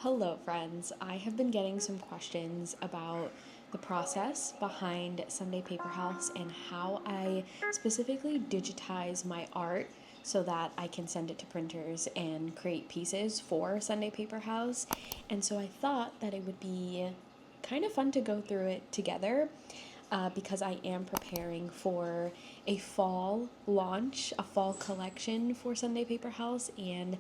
Hello friends, I have been getting some questions about the process behind Sunday Paper House and how I specifically digitize my art so that I can send it to printers and create pieces for Sunday Paper House. And so I thought that it would be kind of fun to go through it together. Because I am preparing for a fall launch, a fall collection for Sunday Paper House, and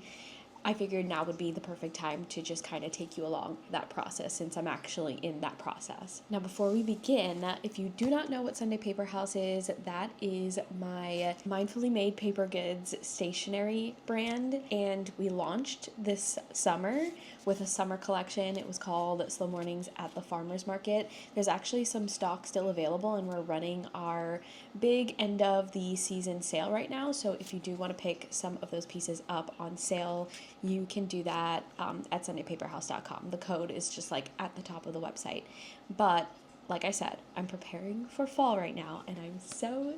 I figured now would be the perfect time to just kind of take you along that process since I'm actually in that process. Now, before we begin, if you do not know what Sunday Paper House is, that is my mindfully made paper goods stationery brand, and we launched this summer with a summer collection. It was called Slow Mornings at the Farmer's Market. There's actually some stock still available, and we're running our big end of the season sale right now. So if you do want to pick some of those pieces up on sale, you can do that at sundaypaperhouse.com. The code is just like at the top of the website. But like I said, I'm preparing for fall right now, and I'm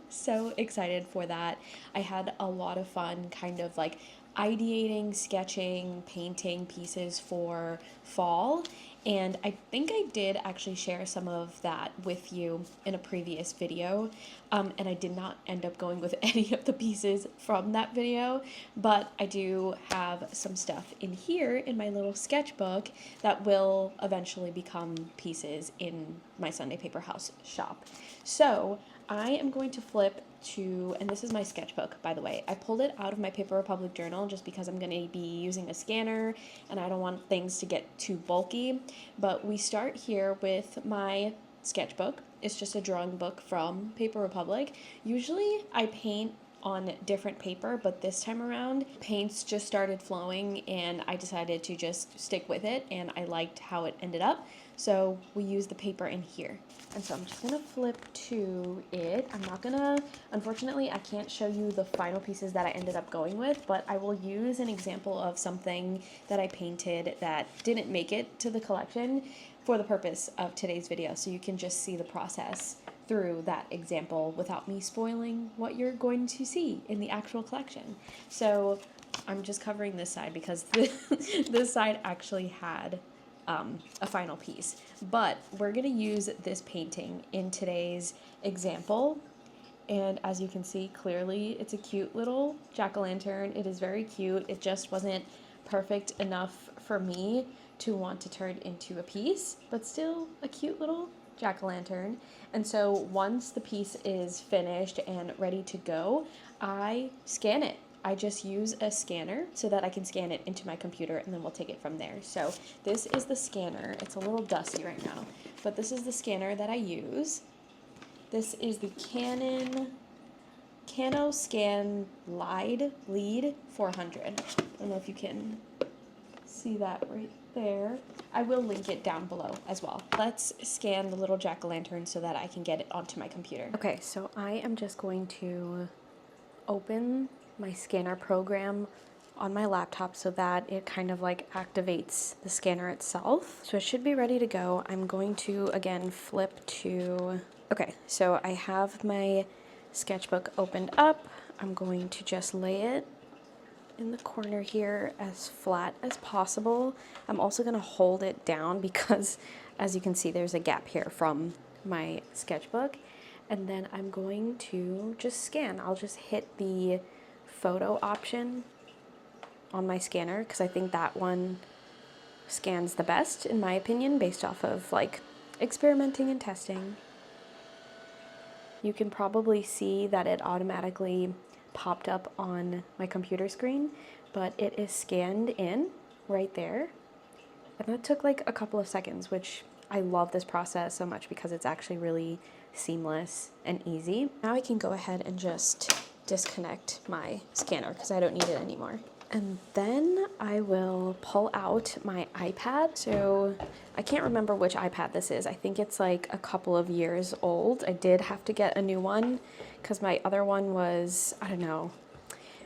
so excited for that. I had a lot of fun kind of like ideating, sketching, painting pieces for fall, and I think I did actually share some of that with you in a previous video, and I did not end up going with any of the pieces from that video, but I do have some stuff in here in my little sketchbook that will eventually become pieces in my Sunday Paper House shop. So I am going to flip to, and this is my sketchbook, by the way. I pulled it out of my Paper Republic journal just because I'm going to be using a scanner and I don't want things to get too bulky. But we start here with my sketchbook. It's just a drawing book from Paper Republic. Usually I paint on different paper, but this time around paints just started flowing and I decided to just stick with it, and I liked how it ended up, so we use the paper in here. And so I'm just gonna flip to it. I'm not gonna, unfortunately I can't show you the final pieces that I ended up going with, but I will use an example of something that I painted that didn't make it to the collection for the purpose of today's video, so you can just see the process through that example without me spoiling what you're going to see in the actual collection. So I'm just covering this side because this side actually had a final piece. But we're gonna use this painting in today's example. And as you can see clearly, it's a cute little jack-o'-lantern. It is very cute. It just wasn't perfect enough for me to want to turn into a piece, but still a cute little jack-o'-lantern. And so once the piece is finished and ready to go, I scan it. I just use a scanner so that I can scan it into my computer, and then we'll take it from there. So this is the scanner. It's a little dusty right now, but this is the scanner that I use. This is the CanoScan Lead 400. I don't know if you can see that right there. I will link it down below as well. Let's scan the little jack-o'-lantern so that I can get it onto my computer. Okay, so I am just going to open my scanner program on my laptop so that it kind of like activates the scanner itself. So it should be ready to go. I'm going to again flip to, okay, so I have my sketchbook opened up. I'm going to just lay it in the corner here as flat as possible. I'm also going to hold it down because as you can see there's a gap here from my sketchbook, and then I'm going to just scan. I'll just hit the photo option on my scanner because I think that one scans the best in my opinion based off of like experimenting and testing. You can probably see that it automatically popped up on my computer screen, but it is scanned in right there. And that took like a couple of seconds, which I love this process so much because it's actually really seamless and easy. Now I can go ahead and just disconnect my scanner because I don't need it anymore. And then I will pull out my iPad. So I can't remember which iPad this is. I think it's like a couple of years old. I did have to get a new one because my other one was, I don't know,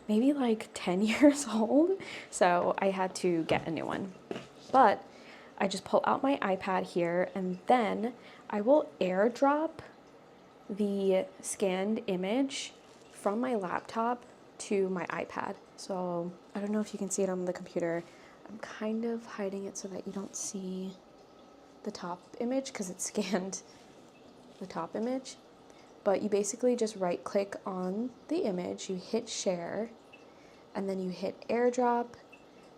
maybe like 10 years old. So I had to get a new one. But I just pull out my iPad here, and then I will airdrop the scanned image from my laptop to my iPad. So I don't know if you can see it on the computer. I'm kind of hiding it so that you don't see the top image because it scanned the top image. But you basically just right click on the image, you hit share, and then you hit airdrop,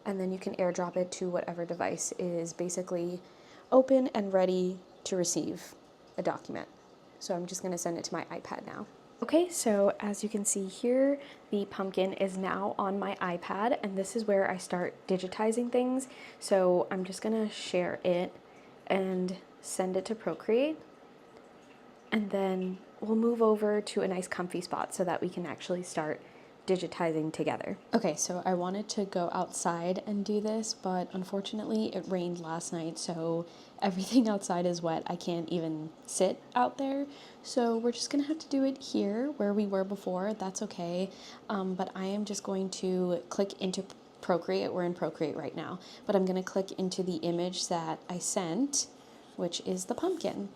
and then you can airdrop it to whatever device is basically open and ready to receive a document. So I'm just going to send it to my iPad now. Okay, so as you can see here, the pumpkin is now on my iPad, and this is where I start digitizing things. So I'm just going to share it and send it to Procreate, and then we'll move over to a nice comfy spot so that we can actually start digitizing together. Okay, so I wanted to go outside and do this, but unfortunately it rained last night, so everything outside is wet. I can't even sit out there, so we're just gonna have to do it here where we were before. That's okay, but I am just going to click into Procreate. We're in Procreate right now, but I'm gonna click into the image that I sent, which is the pumpkin.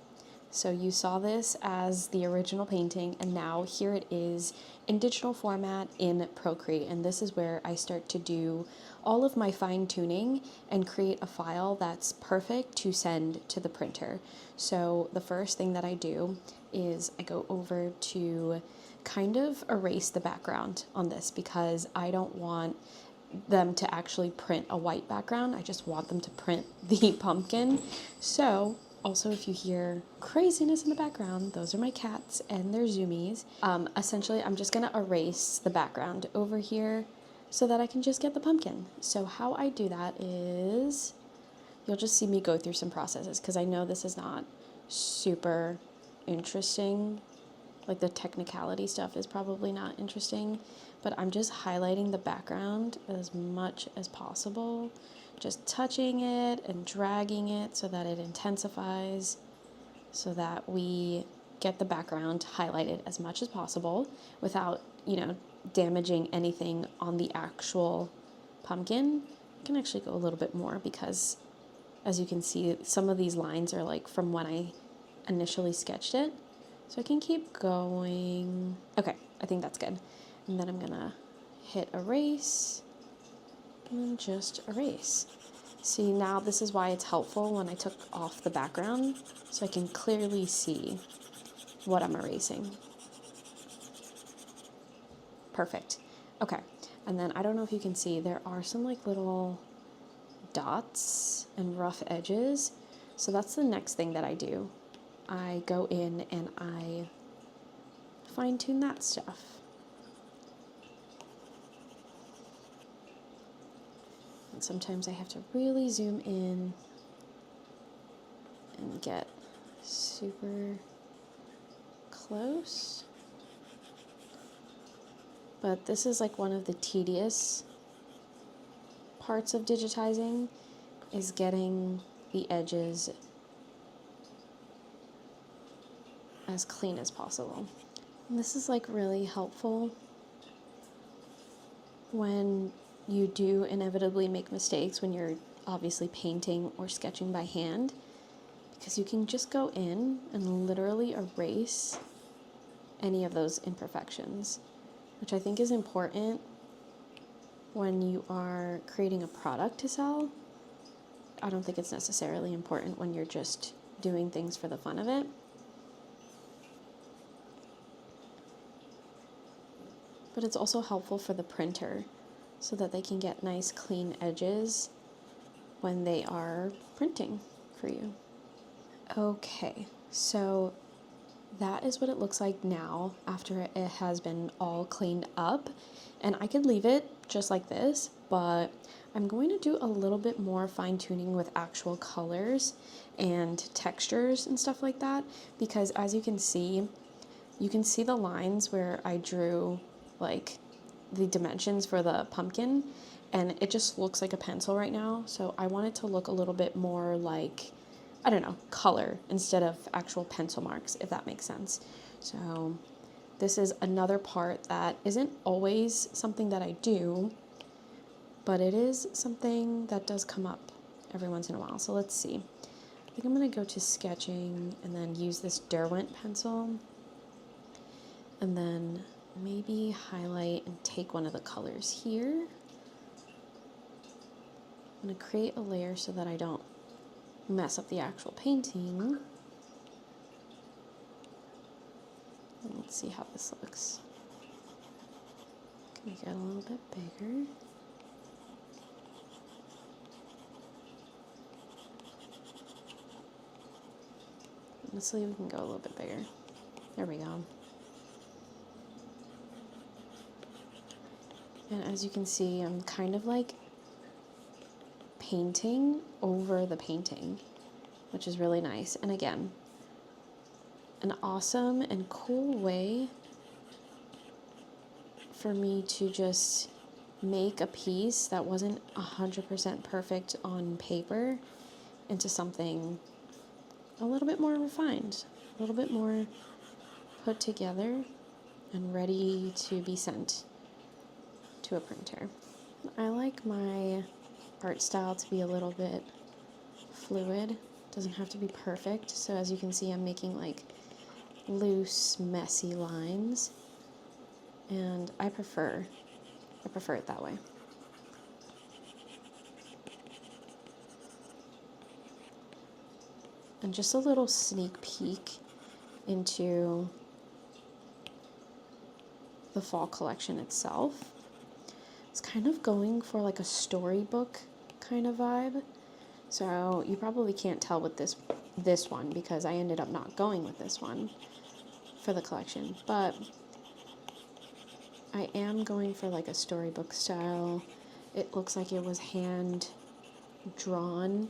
So you saw this as the original painting, and now here it is in digital format in Procreate, and this is where I start to do all of my fine tuning and create a file that's perfect to send to the printer. So the first thing that I do is I go over to kind of erase the background on this because I don't want them to actually print a white background. I just want them to print the pumpkin. So also, if you hear craziness in the background, those are my cats and their zoomies. Essentially, I'm just gonna erase the background over here so that I can just get the pumpkin. So how I do that is, you'll just see me go through some processes because I know this is not super interesting. Like the technicality stuff is probably not interesting, but I'm just highlighting the background as much as possible. Just touching it and dragging it so that it intensifies, so that we get the background highlighted as much as possible without, damaging anything on the actual pumpkin. I can actually go a little bit more because, as you can see, some of these lines are like from when I initially sketched it. So I can keep going. Okay, I think that's good. And then I'm gonna hit erase and just erase. See, now this is why it's helpful when I took off the background, so I can clearly see what I'm erasing. Perfect. Okay, and then I don't know if you can see, there are some like little dots and rough edges. So that's the next thing that I do. I go in and I fine tune that stuff. And sometimes I have to really zoom in and get super close. But this is like one of the tedious parts of digitizing, is getting the edges as clean as possible. And this is like really helpful when you do inevitably make mistakes when you're obviously painting or sketching by hand, because you can just go in and literally erase any of those imperfections, which I think is important when you are creating a product to sell. I don't think it's necessarily important when you're just doing things for the fun of it. But it's also helpful for the printer so that they can get nice clean edges when they are printing for you. Okay, so that is what it looks like now after it has been all cleaned up. And I could leave it just like this, but I'm going to do a little bit more fine tuning with actual colors and textures and stuff like that, because as you can see the lines where I drew like the dimensions for the pumpkin, and it just looks like a pencil right now. So I want it to look a little bit more like, I don't know, color instead of actual pencil marks, if that makes sense. So this is another part that isn't always something that I do, but it is something that does come up every once in a while. So let's see. I think I'm gonna go to sketching and then use this Derwent pencil, and then maybe highlight and take one of the colors here. I'm going to create a layer so that I don't mess up the actual painting. And let's see how this looks. Make it a little bit bigger. Honestly, we can go a little bit bigger. There we go. And as you can see, I'm kind of like painting over the painting, which is really nice. And again, an awesome and cool way for me to just make a piece that wasn't 100% perfect on paper into something a little bit more refined, a little bit more put together and ready to be sent to a printer. I like my art style to be a little bit fluid. It doesn't have to be perfect. So as you can see, I'm making like loose, messy lines, and I prefer it that way. And just a little sneak peek into the fall collection itself. It's kind of going for like a storybook kind of vibe. So you probably can't tell with this one because I ended up not going with this one for the collection, but I am going for like a storybook style. It looks like it was hand drawn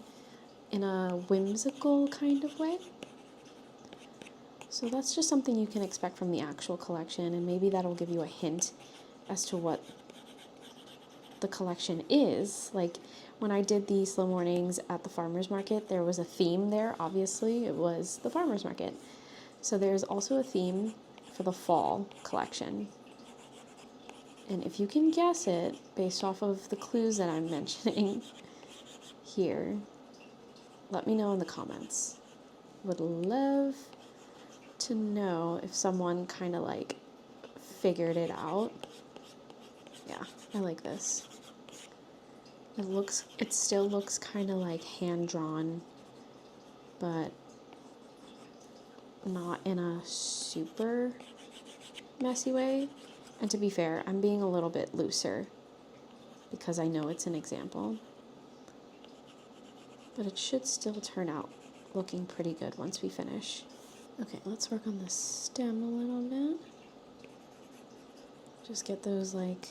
in a whimsical kind of way. So that's just something you can expect from the actual collection, and maybe that'll give you a hint as to what the collection is. Like when I did the slow mornings at the farmer's market, there was a theme there. Obviously, it was the farmer's market. So there's also a theme for the fall collection. And if you can guess it based off of the clues that I'm mentioning here, let me know in the comments. Would love to know if someone kind of like figured it out. Yeah, I like this. It still looks kind of like hand drawn, but not in a super messy way. And to be fair, I'm being a little bit looser because I know it's an example. But it should still turn out looking pretty good once we finish. Okay, let's work on the stem a little bit. Just get those like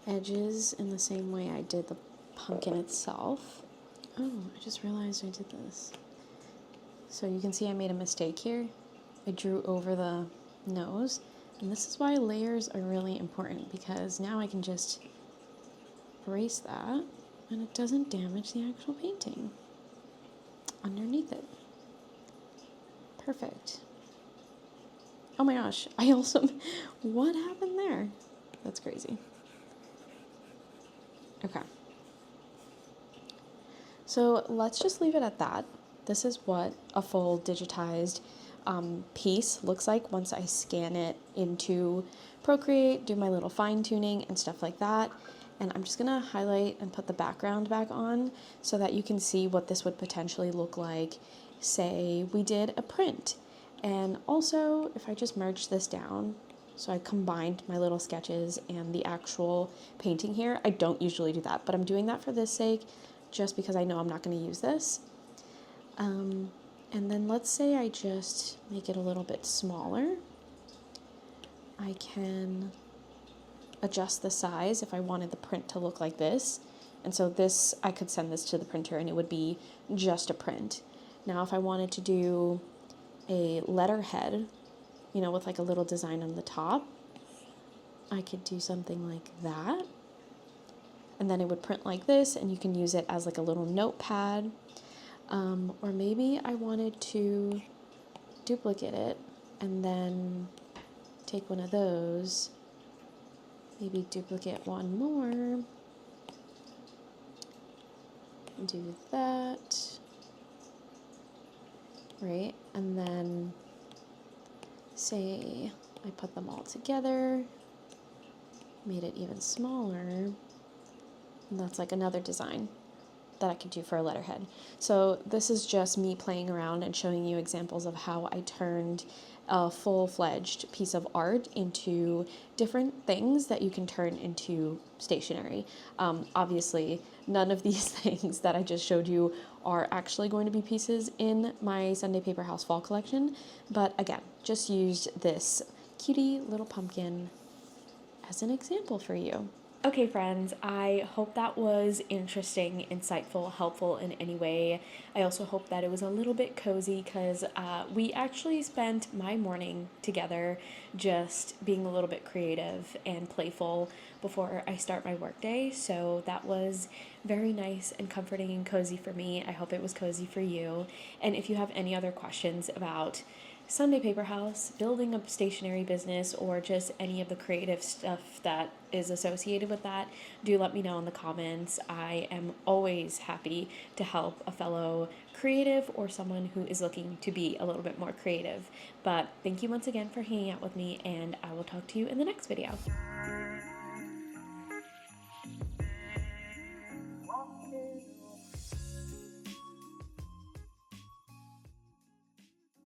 edges in the same way I did the pumpkin itself. Oh, I just realized I did this. So you can see I made a mistake here. I drew over the nose, and this is why layers are really important, because now I can just erase that and it doesn't damage the actual painting underneath it. Perfect. Oh my gosh, I also, what happened there? That's crazy. Okay. So let's just leave it at that. This is what a full digitized piece looks like once I scan it into Procreate, do my little fine tuning and stuff like that. And I'm just gonna highlight and put the background back on so that you can see what this would potentially look like. Say we did a print. And also, if I just merge this down, so I combined my little sketches and the actual painting here. I don't usually do that, but I'm doing that for this sake, just because I know I'm not gonna use this. And then let's say I just make it a little bit smaller. I can adjust the size if I wanted the print to look like this. And so this, I could send this to the printer and it would be just a print. Now, if I wanted to do a letterhead, you know, with like a little design on the top, I could do something like that. And then it would print like this, and you can use it as like a little notepad. Or maybe I wanted to duplicate it and then take one of those, maybe duplicate one more, do that, right? And then say I put them all together, made it even smaller, And that's like another design that I could do for a letterhead. So this is just me playing around and showing you examples of how I turned a full-fledged piece of art into different things that you can turn into stationery. Obviously, none of these things that I just showed you are actually going to be pieces in my Sunday Paper House fall collection, but again, just used this cutie little pumpkin as an example for you. Okay, friends, I hope that was interesting, insightful, helpful in any way. I also hope that it was a little bit cozy because we actually spent my morning together just being a little bit creative and playful before I start my workday. So that was very nice and comforting and cozy for me. I hope it was cozy for you. And if you have any other questions about Sunday Paper House, building a stationery business, or just any of the creative stuff that is associated with that, do let me know in the comments. I am always happy to help a fellow creative or someone who is looking to be a little bit more creative. But thank you once again for hanging out with me, and I will talk to you in the next video.